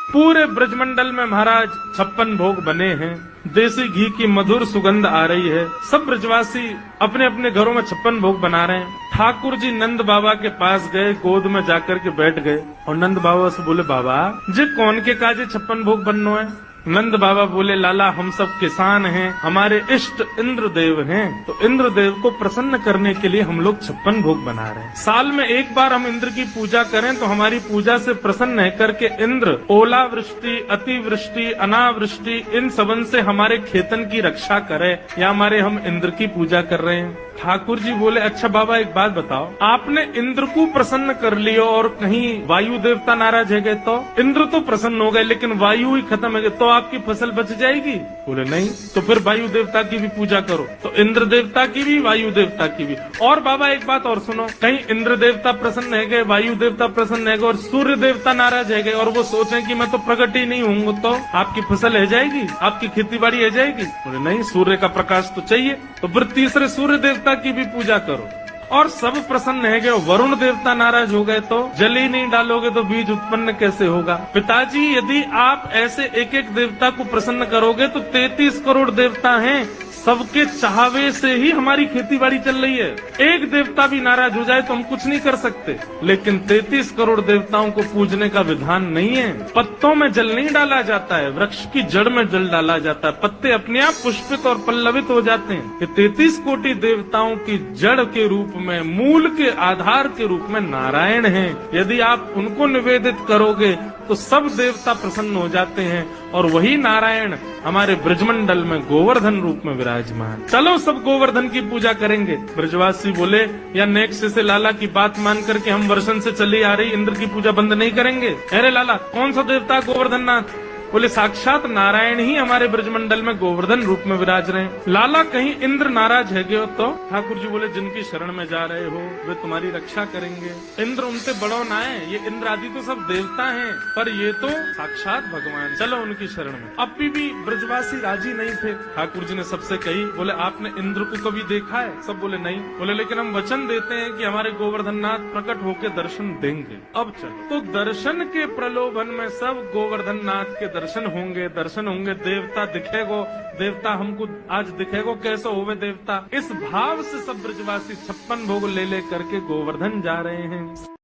पूरे ब्रजमंडल में महाराज 56 भोग बने हैं। देसी घी की मधुर सुगंध आ रही है। सब ब्रजवासी अपने अपने घरों में 56 भोग बना रहे हैं। ठाकुर जी नंद बाबा के पास गए, गोद में जाकर के बैठ गए और नंद बाबा से बोले, बाबा जी कौन के काजे 56 भोग बननो है? नंद बाबा बोले, लाला हम सब किसान हैं, हमारे इष्ट इंद्रदेव हैं, तो इंद्रदेव को प्रसन्न करने के लिए हम लोग 56 भोग बना रहे हैं। साल में एक बार हम इंद्र की पूजा करें तो हमारी पूजा से प्रसन्न है करके इंद्र ओलावृष्टि, अतिवृष्टि, अनावृष्टि इन सबन से हमारे खेतन की रक्षा करे, या हमारे हम इंद्र की पूजा कर रहे हैं। ठाकुर जी बोले, अच्छा बाबा एक बात बताओ, आपने इंद्र को प्रसन्न कर लिया और कहीं वायु देवता नाराज है गए तो? इंद्र तो प्रसन्न हो गए लेकिन वायु ही खत्म है गए, तो आपकी फसल बच जाएगी? बोले नहीं। तो फिर वायु देवता की भी पूजा करो। तो इंद्र देवता की भी, वायु देवता की भी। और बाबा एक बात और सुनो, कहीं इंद्र देवता प्रसन्न है गए, वायु देवता प्रसन्न है गए और सूर्य देवता नाराज है गए और वो सोचे कि मैं तो प्रकट ही नहीं हूँ, तो आपकी फसल है जाएगी, आपकी खेती बाड़ी है जाएगी? बोले नहीं, सूर्य का प्रकाश तो चाहिए। तो फिर तीसरे सूर्य देवता की भी पूजा करो। और सब प्रसन्न है गए, वरुण देवता नाराज हो गए तो जल ही नहीं डालोगे तो बीज उत्पन्न कैसे होगा? पिताजी यदि आप ऐसे एक एक देवता को प्रसन्न करोगे तो 33 करोड़ देवता हैं, सबके चाहवे से ही हमारी खेती बाड़ी चल रही है। एक देवता भी नाराज हो जाए तो हम कुछ नहीं कर सकते, लेकिन 33 करोड़ देवताओं को पूजने का विधान नहीं है। पत्तों में जल नहीं डाला जाता है, वृक्ष की जड़ में जल डाला जाता है, पत्ते अपने आप पुष्पित और पल्लवित हो जाते हैं। कि 33 कोटि देवताओं की जड़ के रूप में, मूल के आधार के रूप में नारायण हैं। यदि आप उनको निवेदित करोगे तो सब देवता प्रसन्न हो जाते हैं और वही नारायण हमारे ब्रजमंडल में गोवर्धन रूप में विराजमान। चलो सब गोवर्धन की पूजा करेंगे। ब्रजवासी बोले, या नेक्स्ट से लाला की बात मान करके हम वर्षन से चली आ रही इंद्र की पूजा बंद नहीं करेंगे। अरे लाला कौन सा देवता गोवर्धन नाथ? बोले साक्षात नारायण ही हमारे ब्रजमंडल में गोवर्धन रूप में विराज रहे हैं। लाला कहीं इंद्र नाराज है गए तो? ठाकुर जी बोले, जिनकी शरण में जा रहे हो वे तुम्हारी रक्षा करेंगे। इंद्र उनसे बड़ो ना है, ये इंद्र आदि तो सब देवता हैं, पर ये तो साक्षात भगवान, चलो उनकी शरण में। अब भी ब्रजवासी राजी नहीं थे। ठाकुर जी ने सबसे कही, बोले आपने इंद्र को कभी देखा है? सब बोले नहीं। बोले लेकिन हम वचन देते हैं कि हमारे गोवर्धन नाथ प्रकट होकर दर्शन देंगे। अब चलो। तो दर्शन के प्रलोभन में सब गोवर्धन नाथ के दर्शन होंगे, देवता दिखेगो, देवता हमको आज दिखेगो, कैसे होवे देवता। इस भाव से सब ब्रजवासी 56 भोग ले करके गोवर्धन जा रहे हैं।